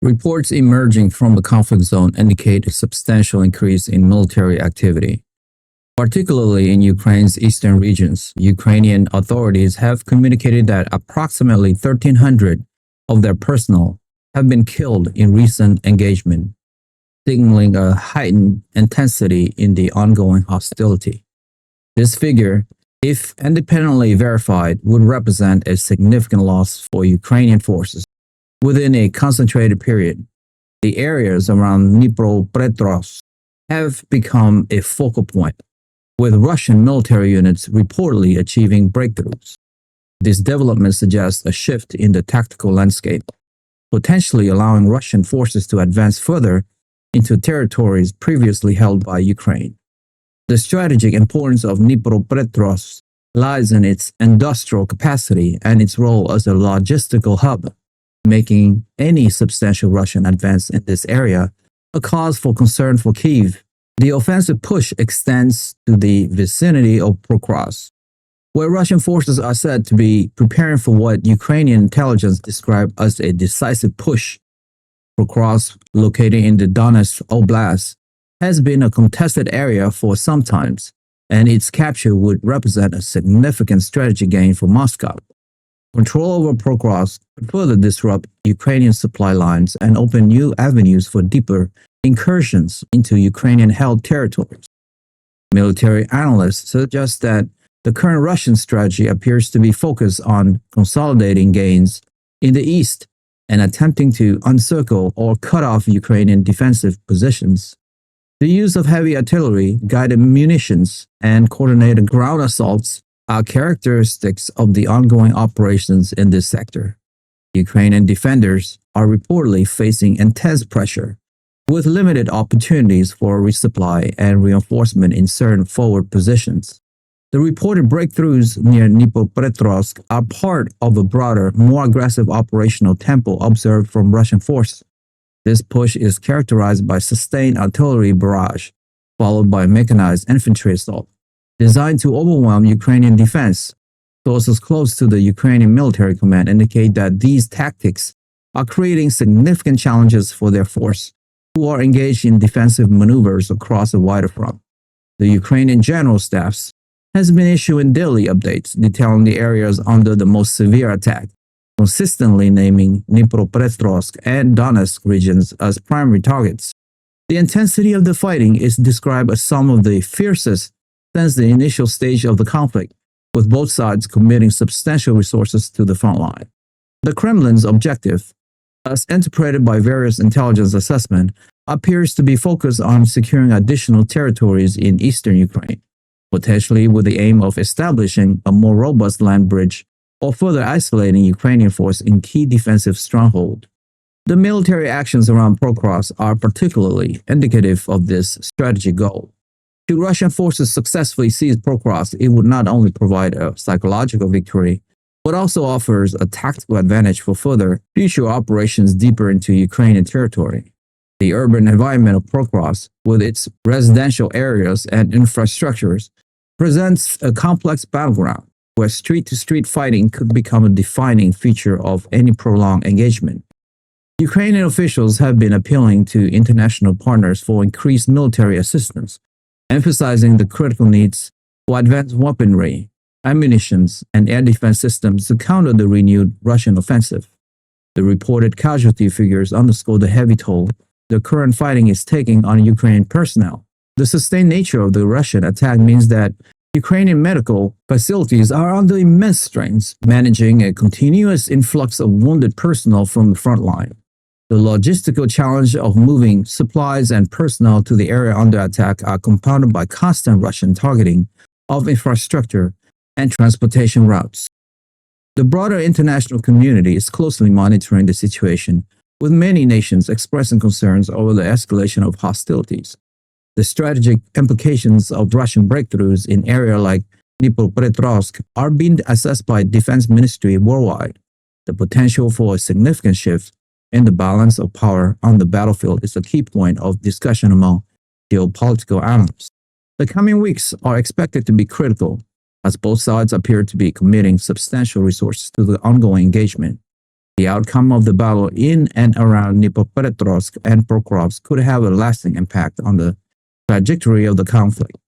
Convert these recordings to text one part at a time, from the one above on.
Reports emerging from the conflict zone indicate a substantial increase in military activity. Particularly in Ukraine's eastern regions, Ukrainian authorities have communicated that approximately 1,300 of their personnel have been killed in recent engagement, signaling a heightened intensity in the ongoing hostility. This figure, if independently verified, would represent a significant loss for Ukrainian forces within a concentrated period. The areas around Dnipropetrovsk have become a focal point, with Russian military units reportedly achieving breakthroughs. This development suggests a shift in the tactical landscape, potentially allowing Russian forces to advance further into territories previously held by Ukraine. The strategic importance of Dnipropetrovsk lies in its industrial capacity and its role as a logistical hub, making any substantial Russian advance in this area a cause for concern for Kyiv. The offensive push extends to the vicinity of Pokrovsk, where Russian forces are said to be preparing for what Ukrainian intelligence described as a decisive push. Pokrovsk, located in the Donetsk Oblast, has been a contested area for some time, and its capture would represent a significant strategic gain for Moscow. Control over Pokrovsk could further disrupt Ukrainian supply lines and open new avenues for deeper incursions into Ukrainian-held territories. Military analysts suggest that the current Russian strategy appears to be focused on consolidating gains in the east and attempting to encircle or cut off Ukrainian defensive positions. The use of heavy artillery, guided munitions, and coordinated ground assaults are characteristics of the ongoing operations in this sector. Ukrainian defenders are reportedly facing intense pressure, with limited opportunities for resupply and reinforcement in certain forward positions. The reported breakthroughs near Dnipropetrovsk are part of a broader, more aggressive operational tempo observed from Russian forces. This push is characterized by sustained artillery barrage, followed by mechanized infantry assault, designed to overwhelm Ukrainian defense. Sources close to the Ukrainian military command indicate that these tactics are creating significant challenges for their force, who are engaged in defensive maneuvers across a wider front. The Ukrainian General Staff has been issuing daily updates detailing the areas under the most severe attack, consistently naming Dnipropetrovsk and Donetsk regions as primary targets. The intensity of the fighting is described as some of the fiercest since the initial stage of the conflict, with both sides committing substantial resources to the front line. The Kremlin's objective, as interpreted by various intelligence assessments, appears to be focused on securing additional territories in eastern Ukraine, potentially with the aim of establishing a more robust land bridge or further isolating Ukrainian force in key defensive stronghold. The military actions around Pokrovsk are particularly indicative of this strategic goal. Should Russian forces successfully seize Pokrovsk, it would not only provide a psychological victory, but also offers a tactical advantage for further future operations deeper into Ukrainian territory. The urban environment of Pokrovsk, with its residential areas and infrastructures, presents a complex battleground where street-to-street fighting could become a defining feature of any prolonged engagement. Ukrainian officials have been appealing to international partners for increased military assistance, emphasizing the critical needs for advanced weaponry, ammunition, and air defense systems to counter the renewed Russian offensive. The reported casualty figures underscore the heavy toll the current fighting is taking on Ukrainian personnel. The sustained nature of the Russian attack means that Ukrainian medical facilities are under immense strains, managing a continuous influx of wounded personnel from the front line. The logistical challenge of moving supplies and personnel to the area under attack are compounded by constant Russian targeting of infrastructure and transportation routes. The broader international community is closely monitoring the situation, with many nations expressing concerns over the escalation of hostilities. The strategic implications of Russian breakthroughs in areas like Dnipropetrovsk are being assessed by defense ministry worldwide. The potential for a significant shift in the balance of power on the battlefield is a key point of discussion among geopolitical analysts. The coming weeks are expected to be critical, as both sides appear to be committing substantial resources to the ongoing engagement. The outcome of the battle in and around Dnipropetrovsk and Pokrovsk could have a lasting impact on the trajectory of the conflict.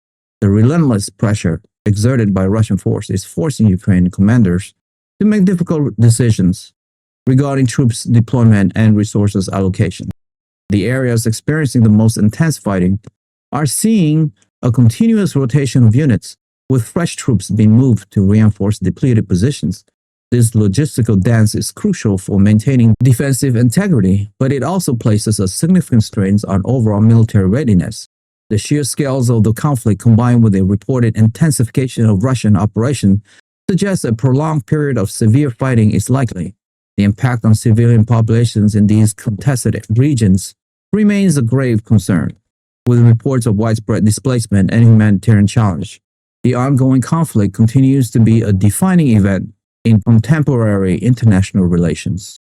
The relentless pressure exerted by Russian forces is forcing Ukrainian commanders to make difficult decisions regarding troops deployment and resources allocation. The areas experiencing the most intense fighting are seeing a continuous rotation of units, with fresh troops being moved to reinforce depleted positions. This logistical dance is crucial for maintaining defensive integrity, but it also places a significant strain on overall military readiness. The sheer scales of the conflict, combined with a reported intensification of Russian operation, suggests a prolonged period of severe fighting is likely. The impact on civilian populations in these contested regions remains a grave concern, with reports of widespread displacement and humanitarian challenge. The ongoing conflict continues to be a defining event in contemporary international relations.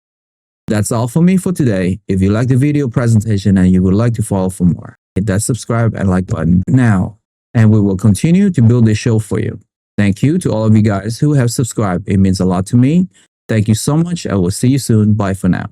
That's all for me for today. If you like the video presentation and you would like to follow for more, hit that subscribe and like button now, and we will continue to build this show for you. Thank you to all of you guys who have subscribed. It means a lot to me. Thank you so much. I will see you soon. Bye for now.